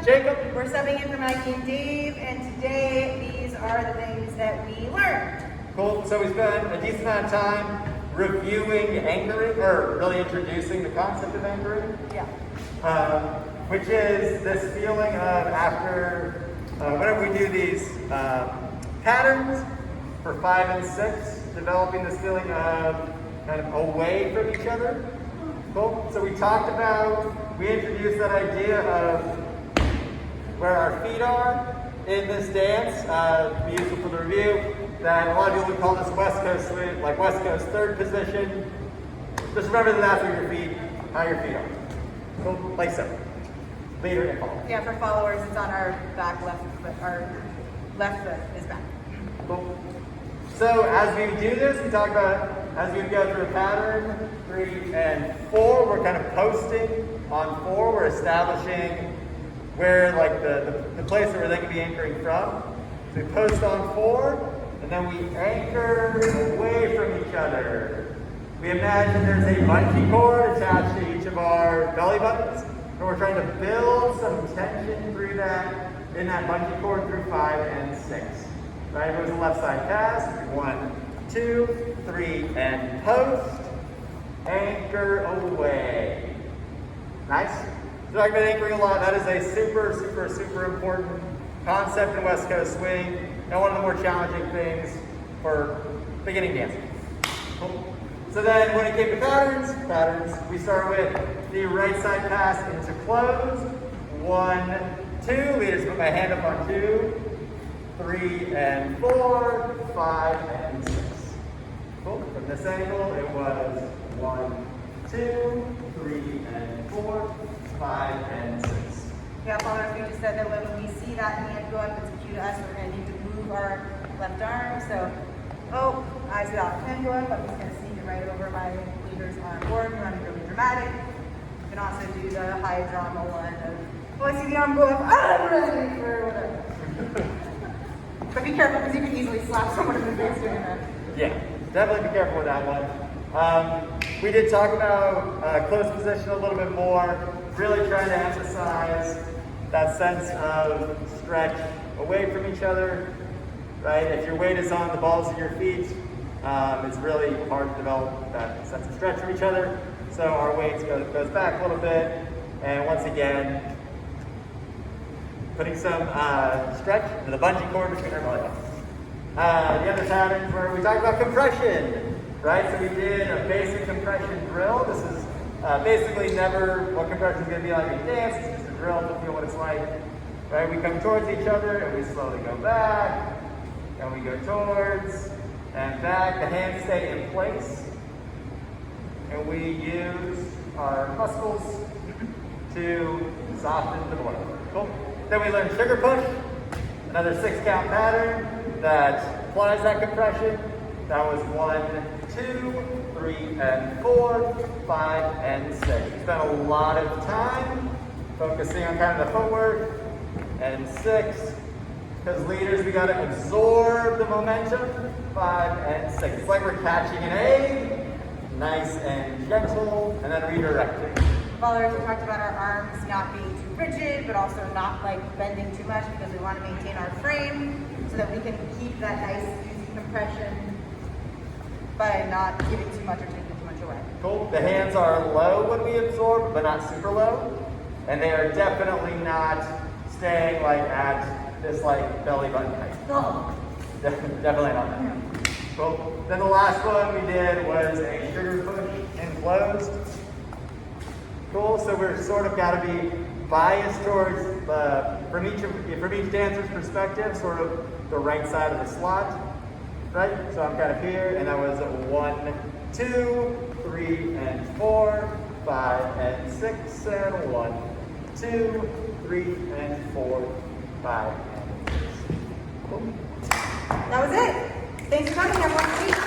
Jacob. We're subbing in for Maggie and Dave, and today these are the things that we learned. Cool. So we spent a decent amount of time reviewing anchoring, or really introducing the concept of anchoring. Yeah. Which is this feeling of after, whenever we do these patterns for 5 and 6, developing this feeling of kind of away from each other. Cool. So we introduced that idea of where our feet are in this dance, to be useful for the review, that a lot of people would call this West Coast swing, like West Coast third position. Just remember that that's where how your feet are. Cool. Like so. Leader and follower. Yeah, for followers, it's on our back left foot. Our left foot is back. Cool. So as we do this, we talk about, as we go through a pattern, 3 and 4, we're kind of posting on 4, we're establishing where like the place that we're then going to be anchoring from. So we post on 4, and then we anchor away from each other. We imagine there's a bungee cord attached to each of our belly buttons, and we're trying to build some tension through that, in that bungee cord through 5 and 6. Right, it was a left side pass. 1, 2, 3, and post. Anchor away. Nice. So talking about anchoring a lot. That is a super important concept in West Coast swing, and one of the more challenging things for beginning dancing. Cool. So then when it came to patterns, we start with the right side pass into close. 1, 2. Leaders put my hand up on 2. 3 and 4, 5 and 6. Cool. From this angle, it was 1, 2, 3 and 4, 5 and 6. Yeah, followers, we just said that when we see that hand go up, it's a cue to us. We're going to need to move our left arm. So, I see that hand go up. I'm just going to sneak it right over my leader's arm board. You want to be really dramatic. You can also do the high drama one of, I see the arm go up. I'm ready for whatever. But be careful, because you can easily slap someone in the face doing that. Yeah, definitely be careful with that one. We did talk about close position a little bit more, really trying to emphasize that sense of stretch away from each other, right? If your weight is on the balls of your feet, it's really hard to develop that sense of stretch from each other. So our weight goes back a little bit, and once again, putting some stretch to the bungee cord between our belly buttons. The other patterns where we talked about compression, right? So we did a basic compression drill. This is basically never what compression is going to be like in dance. It's just a drill to feel what it's like, right? We come towards each other and we slowly go back, and we go towards and back. The hands stay in place, and we use our muscles to soften the blow. Cool. Then we learn sugar push, another 6-count pattern that applies that compression. That was 1, 2, 3, and 4, 5, and 6. We spent a lot of time focusing on kind of the footwork. And 6, because leaders, we got to absorb the momentum. 5 and 6. It's like we're catching an egg, nice and gentle, and then redirecting. Followers, we talked about our arms not being too rigid, but also not like bending too much, because we want to maintain our frame so that we can keep that nice, easy compression by not giving too much or taking too much away. Cool. The hands are low when we absorb, but not super low. And they are definitely not staying like at this like belly button height. Oh. Definitely not that. Cool. Then the last one we did was a sugar push and closed. Cool. So we're sort of got to be biased towards from each dancer's perspective, sort of the right side of the slot, right? So I'm kind of here, and that was 1, 2, 3, and 4, 5, and 6, and 1, 2, 3, and 4, 5, and 6. Cool. That was it. Thanks for coming, everyone.